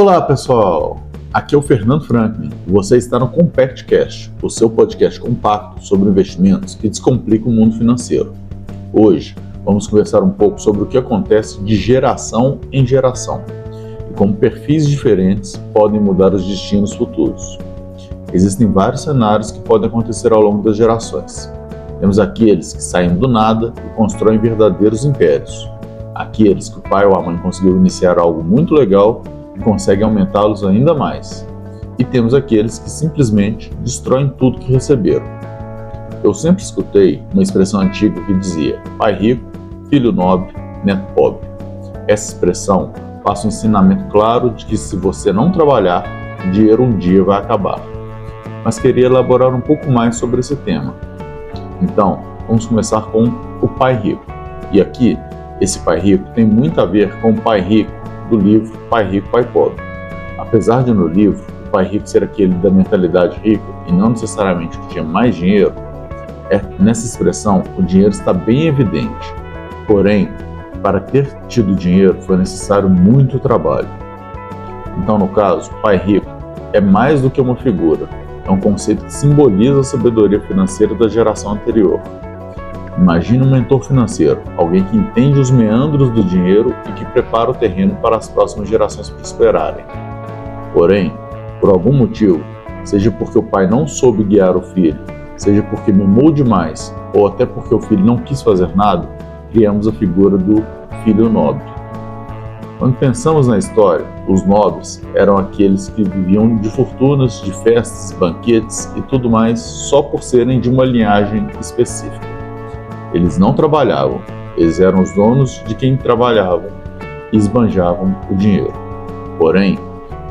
Olá pessoal, aqui é o Fernando Franklin e você está no CompactCast, o seu podcast compacto sobre investimentos que descomplica o mundo financeiro. Hoje vamos conversar um pouco sobre o que acontece de geração em geração e como perfis diferentes podem mudar os destinos futuros. Existem vários cenários que podem acontecer ao longo das gerações. Temos aqueles que saem do nada e constroem verdadeiros impérios. Aqueles que o pai ou a mãe conseguiram iniciar algo muito legal e conseguem aumentá-los ainda mais. E temos aqueles que simplesmente destroem tudo que receberam. Eu sempre escutei uma expressão antiga que dizia: pai rico, filho nobre, neto pobre. Essa expressão passa um ensinamento claro de que se você não trabalhar, o dinheiro um dia vai acabar. Mas queria elaborar um pouco mais sobre esse tema. Então, vamos começar com o pai rico. E aqui, esse pai rico tem muito a ver com o pai rico do livro Pai Rico, Pai Pobre. Apesar de no livro o pai rico ser aquele da mentalidade rica e não necessariamente que tinha mais dinheiro, nessa expressão o dinheiro está bem evidente. Porém, para ter tido dinheiro foi necessário muito trabalho. Então, no caso, o pai rico é mais do que uma figura, é um conceito que simboliza a sabedoria financeira da geração anterior. Imagine um mentor financeiro, alguém que entende os meandros do dinheiro e que prepara o terreno para as próximas gerações prosperarem. Porém, por algum motivo, seja porque o pai não soube guiar o filho, seja porque mimou demais, ou até porque o filho não quis fazer nada, criamos a figura do filho nobre. Quando pensamos na história, os nobres eram aqueles que viviam de fortunas, de festas, banquetes e tudo mais só por serem de uma linhagem específica. Eles não trabalhavam, eles eram os donos de quem trabalhavam e esbanjavam o dinheiro. Porém,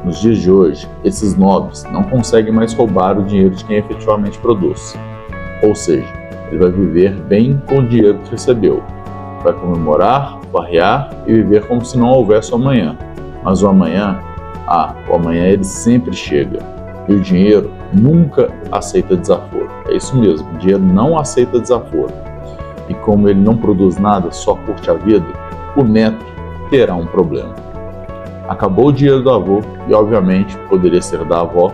nos dias de hoje, esses nobres não conseguem mais roubar o dinheiro de quem efetivamente produz. Ou seja, ele vai viver bem com o dinheiro que recebeu. Vai comemorar, farrear e viver como se não houvesse o amanhã. Mas o amanhã ele sempre chega. E o dinheiro nunca aceita desaforo. É isso mesmo, o dinheiro não aceita desaforo. E como ele não produz nada, só curte a vida, o neto terá um problema. Acabou o dinheiro do avô e, obviamente, poderia ser da avó.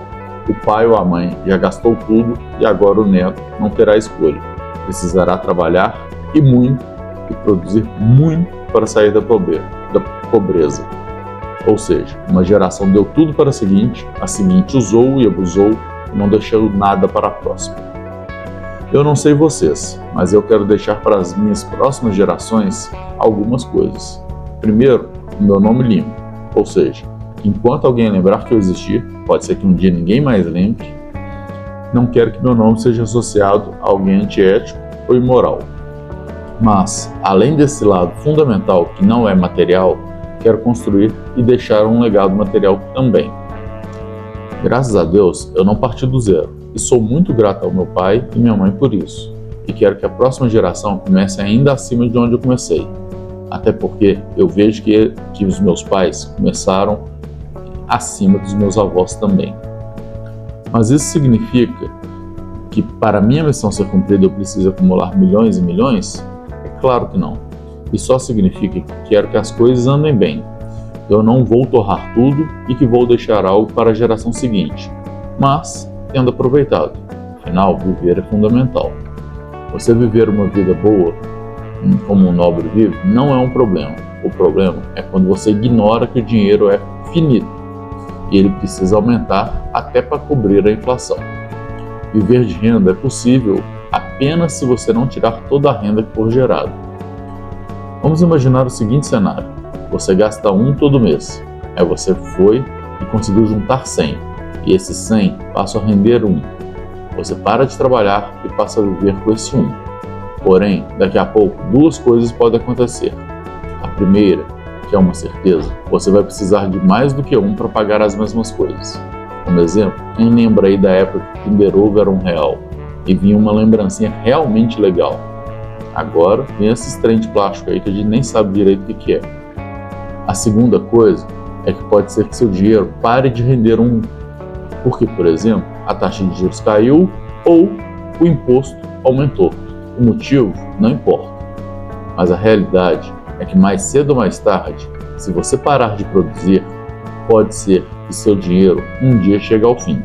O pai ou a mãe já gastou tudo e agora o neto não terá escolha. Precisará trabalhar e muito e produzir muito para sair da pobreza. Ou seja, uma geração deu tudo para a seguinte usou e abusou e não deixou nada para a próxima. Eu não sei vocês, mas eu quero deixar para as minhas próximas gerações algumas coisas. Primeiro, o meu nome limpo, ou seja, enquanto alguém lembrar que eu existi, pode ser que um dia ninguém mais lembre, não quero que meu nome seja associado a alguém antiético ou imoral. Mas, além desse lado fundamental que não é material, quero construir e deixar um legado material também. Graças a Deus, eu não parti do zero. E sou muito grato ao meu pai e minha mãe por isso. E quero que a próxima geração comece ainda acima de onde eu comecei. Até porque eu vejo que os meus pais começaram acima dos meus avós também. Mas isso significa que para minha missão ser cumprida eu preciso acumular milhões e milhões? É claro que não. Isso só significa que quero que as coisas andem bem. Eu não vou torrar tudo e que vou deixar algo para a geração seguinte. Mas tendo aproveitado. Afinal, viver é fundamental. Você viver uma vida boa, como um nobre vive, não é um problema. O problema é quando você ignora que o dinheiro é finito e ele precisa aumentar até para cobrir a inflação. Viver de renda é possível apenas se você não tirar toda a renda que for gerada. Vamos imaginar o seguinte cenário. Você gasta 1 todo mês. Aí você foi e conseguiu juntar 100. E esses 100 passam a render 1. Você para de trabalhar e passa a viver com esse 1. Porém, daqui a pouco, 2 coisas podem acontecer. A primeira, que é uma certeza, você vai precisar de mais do que 1 para pagar as mesmas coisas. Como exemplo, quem lembra aí da época que o Kinder Ovo era R$1 e vinha uma lembrancinha realmente legal? Agora, vem esses trem de plástico aí que a gente nem sabe direito o que é. A segunda coisa é que pode ser que seu dinheiro pare de render 1. Porque, por exemplo, a taxa de juros caiu ou o imposto aumentou. O motivo não importa. Mas a realidade é que mais cedo ou mais tarde, se você parar de produzir, pode ser que seu dinheiro um dia chegue ao fim.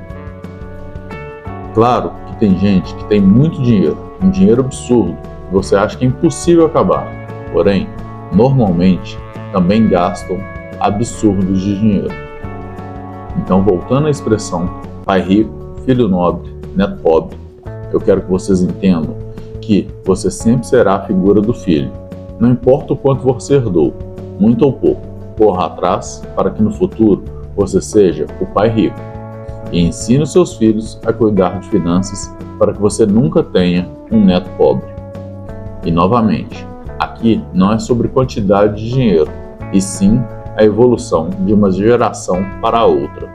Claro que tem gente que tem muito dinheiro, um dinheiro absurdo, que você acha que é impossível acabar. Porém, normalmente também gastam absurdos de dinheiro. Então, voltando à expressão pai rico, filho nobre, neto pobre, eu quero que vocês entendam que você sempre será a figura do filho. Não importa o quanto você herdou, muito ou pouco, corra atrás para que no futuro você seja o pai rico. E ensine os seus filhos a cuidar de finanças para que você nunca tenha um neto pobre. E novamente, aqui não é sobre quantidade de dinheiro, e sim a evolução de uma geração para a outra.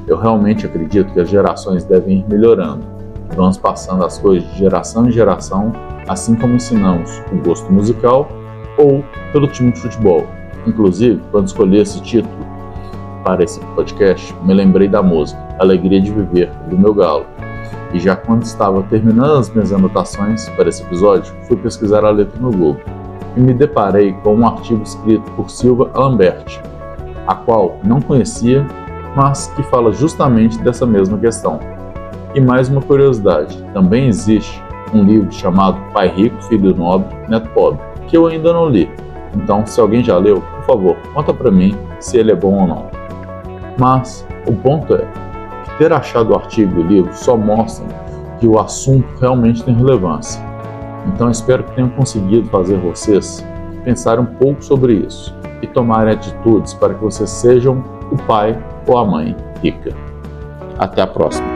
Eu realmente acredito que as gerações devem ir melhorando. Vamos passando as coisas de geração em geração, assim como ensinamos o gosto musical ou pelo time de futebol. Inclusive, quando escolhi esse título para esse podcast, me lembrei da música Alegria de Viver, do Meu Galo. E já quando estava terminando as minhas anotações para esse episódio, fui pesquisar a letra no Google e me deparei com um artigo escrito por Silva Lamberti, a qual não conhecia, mas que fala justamente dessa mesma questão. E mais uma curiosidade, também existe um livro chamado Pai Rico, Filho Nobre, Neto Pobre, que eu ainda não li. Então, se alguém já leu, por favor, conta pra mim se ele é bom ou não. Mas o ponto é que ter achado o artigo e o livro só mostram que o assunto realmente tem relevância. Então espero que tenham conseguido fazer vocês pensarem um pouco sobre isso e tomarem atitudes para que vocês sejam o pai ou a mãe rica. Até a próxima!